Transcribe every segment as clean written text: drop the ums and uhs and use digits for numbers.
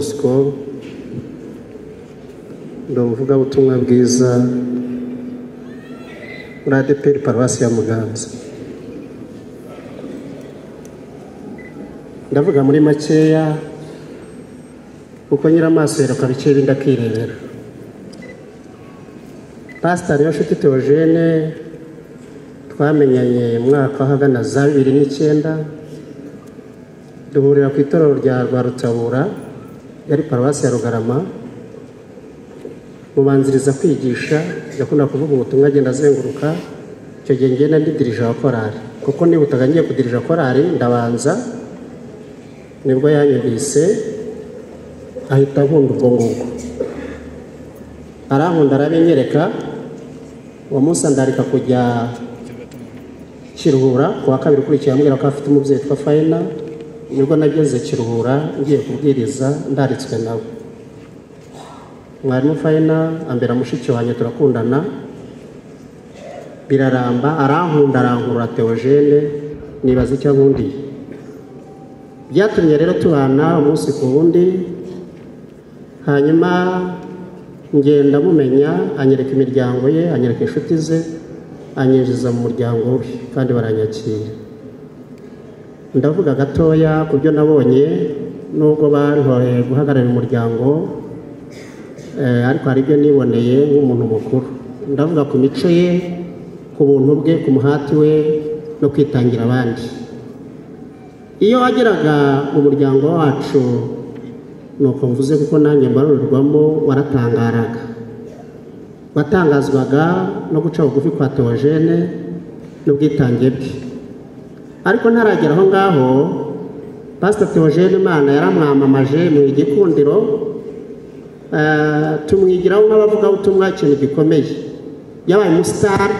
Bosco ndavuga ubutumwa bwiza muri ADEPR Paruwasi ya Muganza. Ndavuga muri makeya uko nyiramaso yeruka bikeri ndakirebera. Pastor Yoshuti Theogene twamenyanye mwaka hagana za 2009 duhurira ku itorero rya Rwarutabura yari Paruwasi ya Rugarama. Mubanziriza kwigisha yakunda kuvuga ubutumwa agenda azenguruka. Icyo gihe ngenda ndidirije wa korari kuko nibutaga ngiye kudirija korari ndabanza nibwo yanyumvise ahita nkunda ubwo ngubwo arankunda arabinyereka. Uwo munsi ndarika kujya Kiruhura kuwa kabiri kurikiye ambwira ko afite umubyeyi twa Faina. Nibwo nageze Kiruhura ngiye kubwiriza ndaritswe nawe. Mwarimu Faina ambera mushiki wanjye turakundana biraramba arankunda arankura Theogene nibaza icyo nkundi. Byatumye rero tubana umunsi ku wundi, hanyuma ngenda mumenya anyereka imiryango ye anyereka inshuti ze anyinjiza mu muryango we kandi baranyakira. Ndavuga gatoya ku byo nabonye nubwo bantoye guhagararira umuryango ariko hari ibyo niboneye nk'umuntu mukuru. Ndavuga ku mico ye, ku buntu bwe, ku muhati we no kwitangira abandi. Iyo wageraga mu muryango wacu nuko mvuze kuko nanjye mbarorerwamo waratangaraga, watangazwaga no guca bugufi kwa Theogene n'ubwitange bwe. Ariko ntaragera aho ngaho Pastor Theogene Imana yaramwamamaje mu igikundiro tumwigiraho nk'abavuga ubutumwa ikintu gikomeye. Yabaye umustar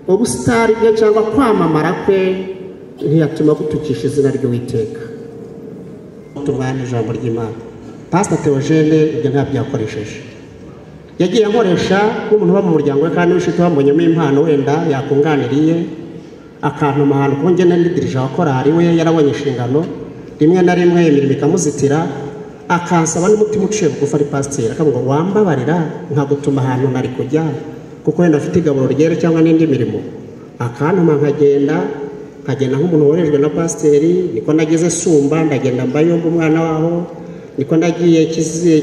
ubusitari bwe cyangwa kwamamara kwe ntiyatuma gutukisha izina ry'Uwiteka. Tubana ijambo ry'Imana. Pastor Theogene ibyo ntabyakoresheje. Yagiye akoresha nk'umuntu uba mu muryango we kandi wishite wambonyemo impano wenda yakunganiriye akantu mahano konge nandidirije wa korari we yarabonye inshingano rimwe na rimwe imirimo ikamuzitira akansaba n'umutima uciye bugufi ari pasteur akavuga wambabarira nkagutuma ahantu nari kujya kuko wenda afite igaburo ryera cyangwa n'indi mirimo. Akantuma nkagenda nk'umuntu worejwe na pasteri. Niko nageze Sumba ndagenda Mbayomba umwana waho, niko nagiye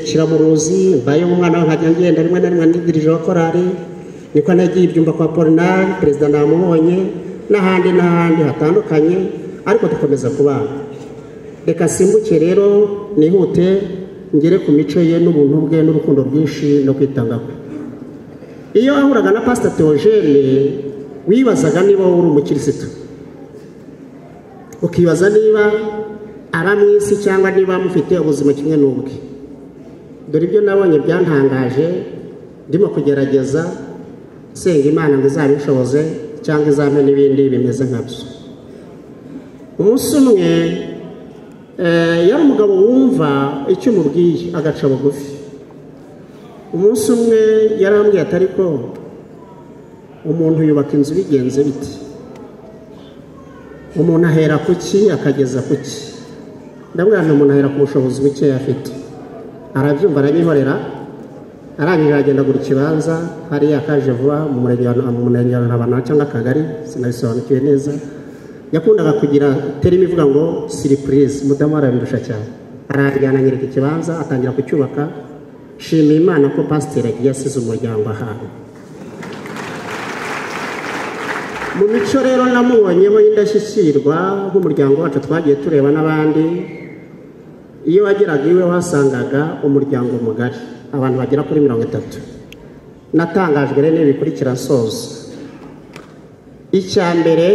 Kiramuruzi Mbayomba umwana waho nkajya ngenda rimwe na rimwe ndidirije wa korari, niko nagiye Ibyumba kwa Polinari perezida namubonye n'ahandi hatandukanye ariko dukomeza kubana. Reka simbuke rero nihute ngere ku mico ye n'ubuntu bwe n'urukundo rwinshi no kwitanga kwe. Iyo ahuraga na Pastor Theogene wibazaga niba uri umukirisitu, ukibaza niba aramwisi cyangwa niba mufite ubuzima kimwe n'ubwe. Dore ibyo nabonye byantangaje ndimo kugerageza senga Imana ngo izabishoboze cyangwa izampe n'ibindi bimeze nkabyo. Umunsi umwe yari umugabo wumva icyo mubwiye agaca bugufi. Umunsi umwe yarambwiye atari ko umuntu yubaka inzu bigenze biti, umuntu ahera kuki akageza kuki. Ndabwira nti umuntu ahera ku bushobozi buke afite. Arabyumva aranyihorera arangije agenda gura ikibanza hariya kaje vuba mu murenge wa Ntabana cyangwa Akagari sinabisobanukiwe neza. Yakundaga kugira terimi ivuga ngo surprise, mudamu arabindusha cyane. Arajyana nyereka ikibanza atangira kucyubaka. Shima Imana ko pasteur yasize umuryango ahantu. Mu mico rero namubonyeho indashyikirwa nk'umuryango wacu twagiye tureba n'abandi. Iyo wageraga iwe wasangaga umuryango mugari abantu bagera kuri 30. Natangajwe rero n'ibikurikira nsoza. Icya mbere,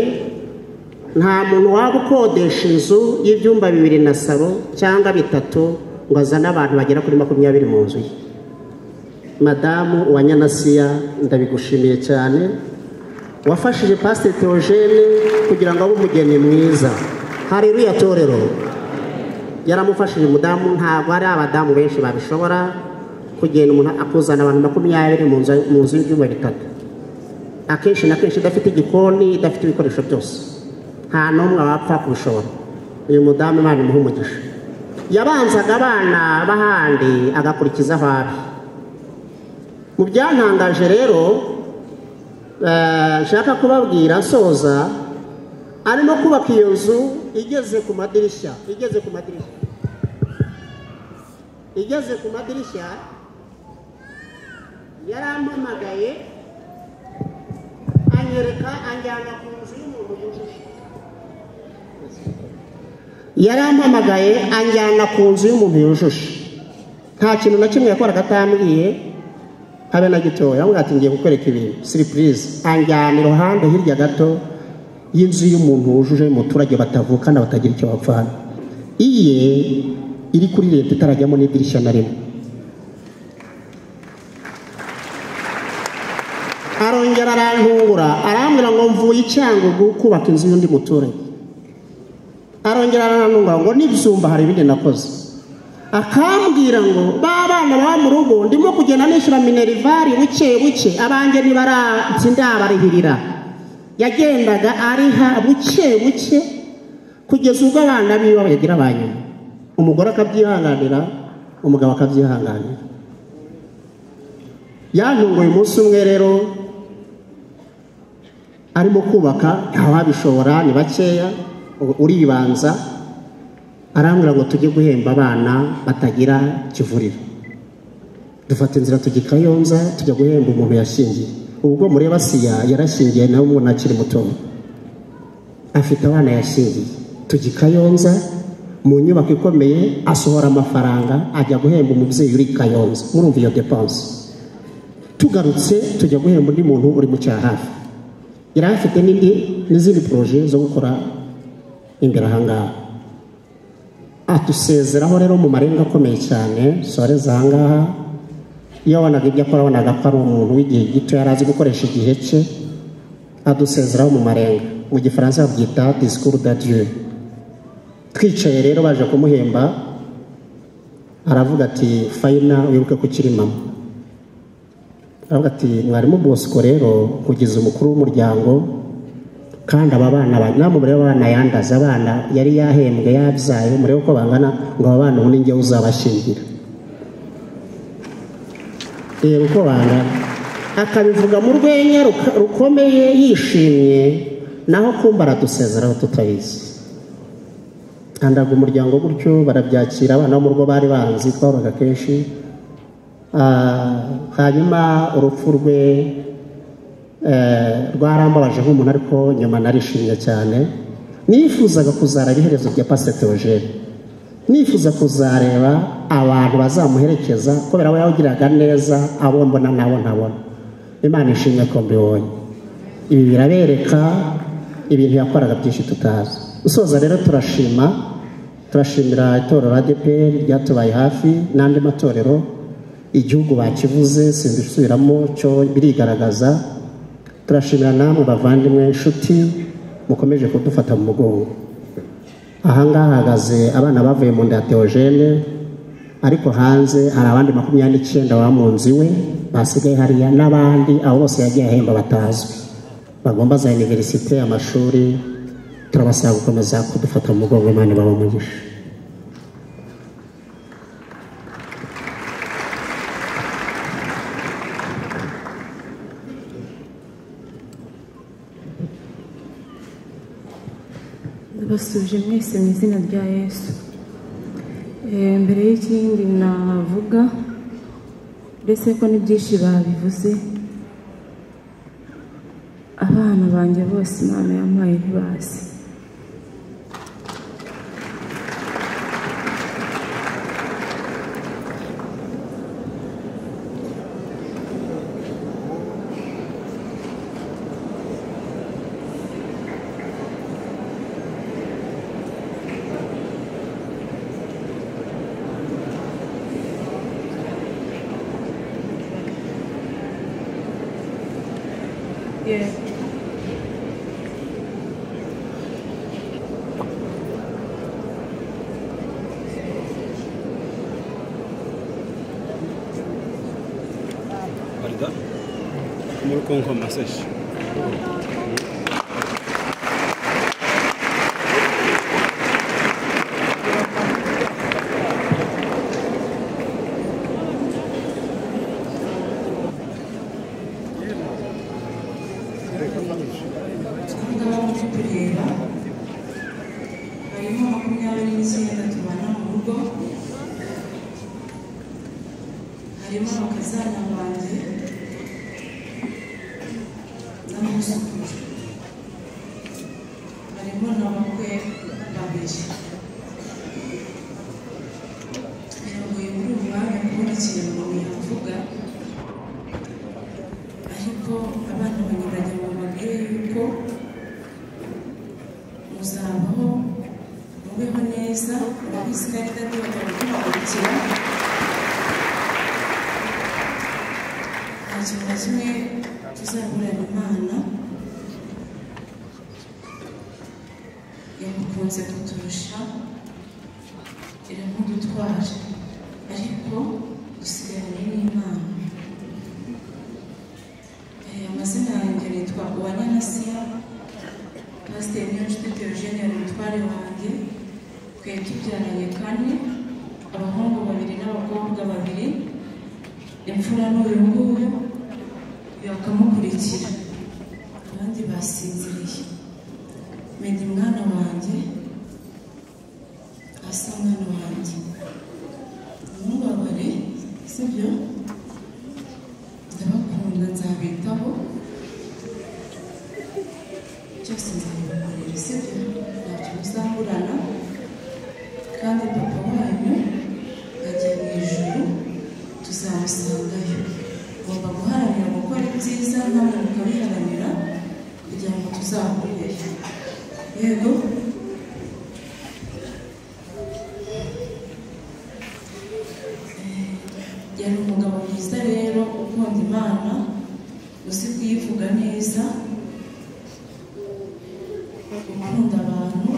nta muntu waba ukodesha inzu y'ibyumba 2 na salo cyangwa 3 ngo azane abantu bagera kuri 20 mu nzu ye. Madamu wa Nyanasiya ndabigushimiye cyane, wafashije Pastor Theogene kugira ngo abe umugeni mwiza. Haleluya torero. Yaramufashije mudamu, ntabwo ari abadamu benshi babishobora kugenda umuntu akuzana abantu 20 mu nzu y'ibyumba 3. Akenshi na kenshi idafite igikoni, idafite ibikoresho byose. Nta n'umwe wapfa kubishobora. Uyu mudamu Imana imuhe umugisha. yabanzaga abana b'ahandi agakurikiza aho ari. Mu byantangaje rero nshaka kubabwira nsoza, arimo kubaka iyo nzu igeze ku madirishya yarampamagaye anjyana ku nzu y'umuntu yujuje. Yarampamagaye anjyana ku nzu y'umuntu yujuje. Nta kintu na kimwe yakoraga atambwiye habe na gitoya. Yambwira ati ngiye kukwereka ibintu surprise. Anjyana iruhande hirya gato y'inzu y'umuntu wujuje, umuturage batavukana batagira icyo bapfana. Iye iri kuri leta itarajyamo n'idirishya na rimwe. Arongera arantungura arambwira ngo mvuye Icyangugu kubaka inzu y'undi muturage. Arongera arantungura ngo n'ibyumba hari ibindi nakoze. Akambwira ngo babana baba mu rugo ndimo kugenda nishyura minervari buke buke, abanjye ntibararihirira. Yagendaga ariha buke buke kugeza ubwo abana biwe bagira abanyuma. Umugore akabyihanganira, umugabo akabyihanganira. Yantunguye umunsi umwe rero arimo kubaka, ntawabishobora ni bakeya, uribanza. Arambwira ngo tujye guhemba abana batagira kivurira. Dufata inzira tujya i Kayonza tujya guhemba umuntu yashingiye. Ubwo mureba Siya yarashingiye nawe umuntu akiri muto, afite abana yashingiye. Tujya i Kayonza mu nyubako ikomeye, asohora amafaranga ajya guhemba umubyeyi uri i Kayonza. Murumva iyo depense. Tugarutse tujya guhemba undi muntu uri mu cyahafi. Yari afite n'izindi projet zo gukora imbere ahangaha. Atusezeraho rero mu marenga akomeye cyane. Soreza ahangaha iyo wanaga ibyo akora wanaga ko ari umuntu w'igihe gito yari azi gukoresha igihe cye. Adusezeraho mu marenga, mu gifaransa babyita discours d'adieu. Twicaye rero baje kumuhemba, aravuga ati Fayina wibuke ko ukiri mama. Aravuga ati mwarimu Bosco rero kugeza umukuru w'umuryango, kandi aba bana namwe murebe abana yandaza, abana yari yahembwe yabyaye, murebe uko bangana, ngo aba bana ubundi njye uzabashingira. Rero uko bangana, akabivuga mu rwenya rukomeye yishimye, naho kumva aradusezeraho tutabizi. Andaga umuryango gutyo barabyakira, abana bo mu rugo bari banzi, twahoraga kenshi. Hanyuma urupfu rwe rwarambabaje nk'umuntu, ariko nyuma narishimye cyane. Nifuzaga kuzareba iherezo rya Pastor Theogene, nifuza kuzareba abantu bazamuherekeza, kubera we yawugiraga neza abo mbona nabo ntabona. Imana ishimye ko mbibonye. Ibi birabereka ibintu yakoraga byinshi tutazi. Usoza rero turashimira itorero ADEPR ryatubaye hafi, n'andi matorero igihugu bakivuze sindisubiramo cyo birigaragaza. Turashimira namwe bavandimwe inshuti mukomeje kudufata mu mugongo. Ahangaha hagaze abana bavuye mu nda ya Theogene, ariko hanze hari abandi 29 baba mu nzu iwe basigaye hariya, n'abandi abo bose yagiye ahemba batazwi bagomba za universite, amashuri. Turabasaba gukomeza kudufata mu mugongo. Imana ibahe umugisha. Ndabasuje mwese mu izina rya Yesu. Mbere y'ikindi navuga, mbese ko n'ibyinshi babivuze, abana banjye bose Imana yampaye ntibazi. con massage. harimo abakazana banjye n'abuzukuru, harimo n'abakwe babiri. Biragoye muri ubu mwanya kubona ikintu umuntu yavuga, ariko abana banyuranye bababwire yuko muzabaho mubeho neza, murabizi ko ari data batabakurikira, nta kintu na kimwe tuzaburana Imana yamukunze kuturusha iramudutwara, ariko dusigaranye n'Imana. Amazina yanjye nitwa Uwanyanasiya, Pasiteri Niyonshuti Theogene yari umutware wanjye, twari tubyaranye 4, abahungu 2 n'abakobwa 2, imfura n'uyu nguyu yakamukurikira, abandi basinziriye. Meddy mwana wanjye, Asa mwana wanjye, ntubabare sibyo, ndabakunda nzabitaho, cyose nzabibakorera sibyo, ntacyo muzaburana, kandi papa wanyu agiye mu ijuru, tuzamusangayo. Ugomba guharanira gukora ibyiza, namwe mukabiharanira kugira ngo tuzahureyo. Yego, yari umugabo mwiza rero, ukunda Imana, uzi kuyivuga neza, ukunda abantu,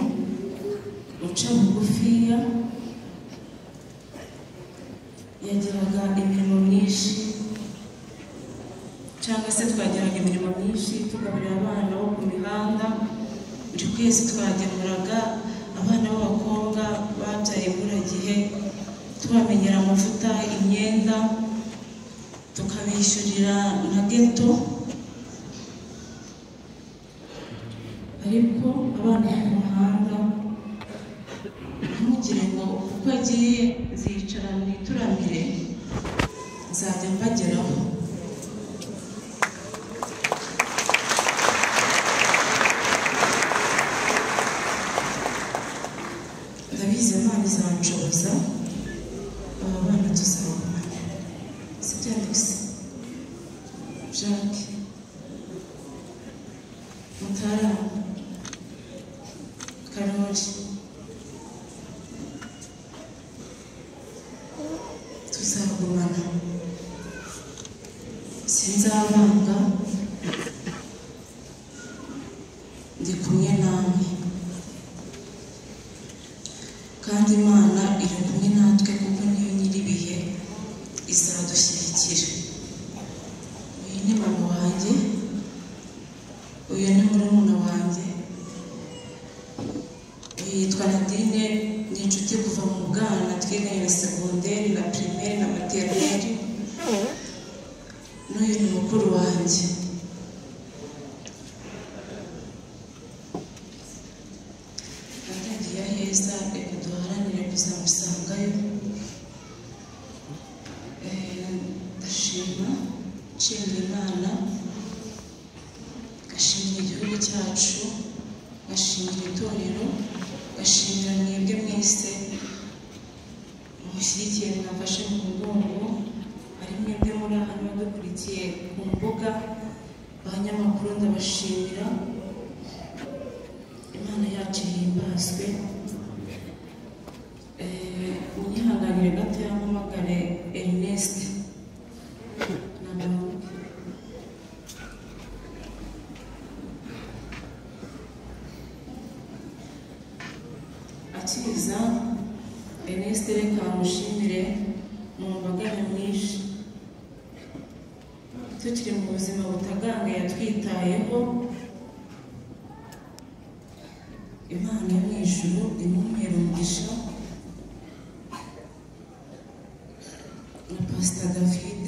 uca bugufiya. Yagiraga imirimo myinshi, cyangwa se twagiraga imirimo myinshi, tugaburira abana bo ku mihanda. Buri kwezi twagemuraga abana b'abakobwa babyaye imburagihe, tubamenyera amavuta, imyenda, tukabishyurira na geto. Ariko abana bo mu muhanda, ntimugire ngo uko agiye nzicara mwituramire, nzajya mbageraho. Ndabizi Imana izanshoboza, aba bana tuzabona, si byanditse. Jacques Mutara Karori, tuzagumana, sinzabanga, ndi kumwe namwe, kandi Imana iri kumwe natwe, kuko niyo nyir'ibihe izadushyigikira. Uyu ni mama wanjye, uyu ni murumuna wanjye, uyu yitwa Nadine, ni inshuti kuva mu bwana, twiganye na segonderi na primaire na maternelle. N'uyu ni mukuru wanjye. Natangiye aheza, reka duharanire kuzamusangayo. Ndashima, nshimira Imana, ngashimira igihugu cyacu, ngashimira itorero, ngashimira mwebwe mwese mushyigikiye, mwafashe mu mugongo, ari mwebwe muri hano dukurikiye ku mbuga, abanyamakuru ndabashimira. Imana yacu ihimbazwe. Munyihanganire gato yampamagare Ernest n'abantu. Akiza Ernest, reka mushimire mu mbaga nyamwinshi, tukiri mu buzima butaganga yatwitayeho. Imana yo mu ijuru imumere umugisha, na Pastor David.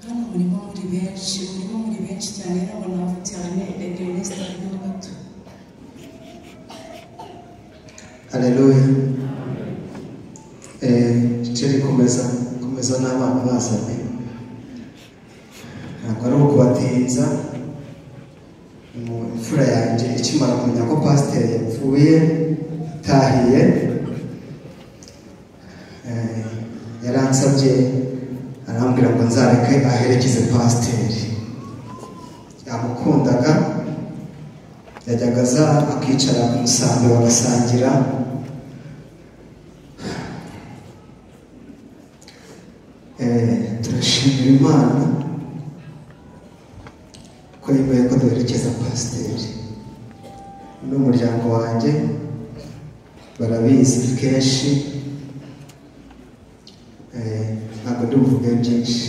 Hano murimo muri benshi cyane, nabo naho cyane Ernest arimo gato. Haleluya. umuceri komeza n'abana bazanye ntabwo ari ukubatinza imfura yanjye ikimara kumenya ko pasiteri yapfuye atahiye yaransabye arambwira ngo nzareke aherekeze pasiteri yamukundaga yajyaga aza akicara ku musambi bagasangira turashimira Imana ko yemeye ko duherekeza pasiteri n'umuryango wanjye barabizi kenshi ntabwo ndibuvuge byinshi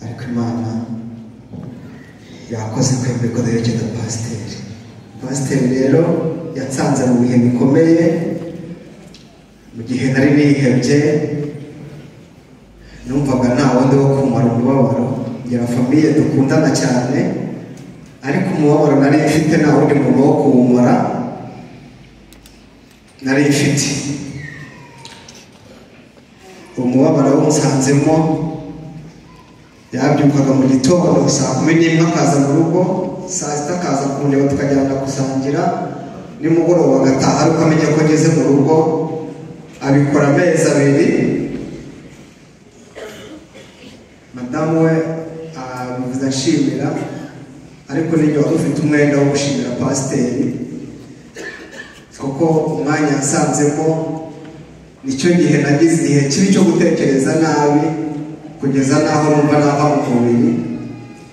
ariko Imana yakoze kwemera ko duherekeza pasiteri rero yatsanze mu bihe bikomeye mu gihe nari nihebye numvaga nta wundi wo kumara umubabaro ngira famiye dukundana cyane ariko umubabaro nari mfite nta wundi muntu wo kuwumara nari mfite umubabaro wumusanzemo yabyukaga mu gitondo saa 11 akaza mu rugo saa 6 akaza kundeba tukajyana gusangira nimugoroba agataha ariko amenye ko ageze mu rugo abikora amezi 2 madamu we abivuze ashimira ariko ninjye wari ufite umwenda wo gushimira pasiteri kuko umwanya yasanzemo nicyo gihe nagize igihe kibi cyo gutekereza nabi kugeza naho numva nava mu mubiri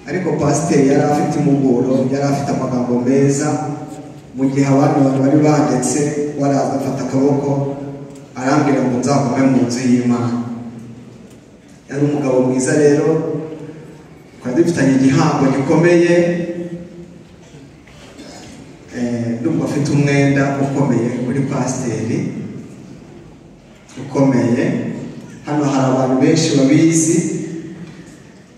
ariko pasiteri yari afite umuguro yari afite amagambo meza mu gihe abandi bantu bari bandetse waraza afata akaboko arambwira ngo nzagume mu nzu y'Imana yari umugabo mwiza rero twari dufitanye igihango gikomeye ndumva afite umwenda ukomeye kuri pasiteri ukomeye hano hari abantu benshi babizi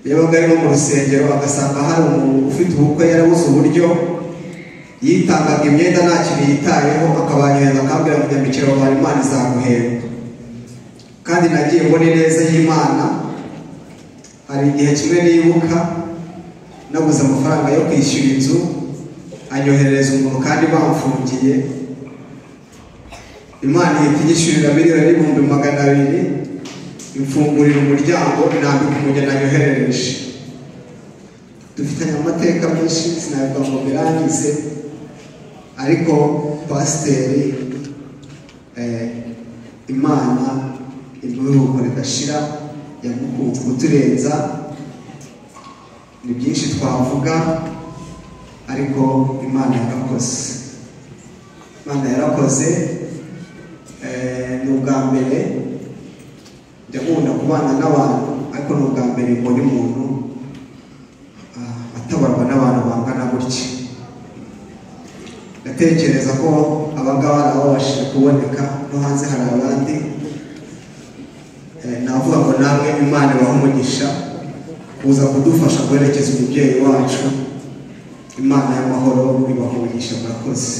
yabaga ari mu rusengero agasanga hari umuntu ufite ubukwe yarabuze uburyo yitangaga imyenda nta kintu yitayeho akabanyoheza akambwira ngo nyambikira abantu Imana izaguhemba kandi nagiye mbona ineza y'Imana hari igihe kimwe nibuka nabuze amafaranga yo kwishyura inzu anyoherereza umuntu kandi bamfungiye Imana ihita inyishyurira $200,000 imfungurira umuryango nambika umugeni anyoherereje dufitanye amateka menshi sinabivuga ngo birangize ariko pasiteri Imana imuruhuko ridashira yamukunze kuturenza ni byinshi twavuga ariko Imana yarakoze ni ubwa mbere njya nkunda kubana n'abantu ariko ni ubwa mbere mbona umuntu atabarwa n'abantu bangana gutya ndatekereza ko abangaba babashije kuboneka no hanze hari abandi navuga ngo namwe Imana ibahe umugisha kuza kudufasha guherekeza umubyeyi wacu Imana y'amahoro ibahe umugisha murakoze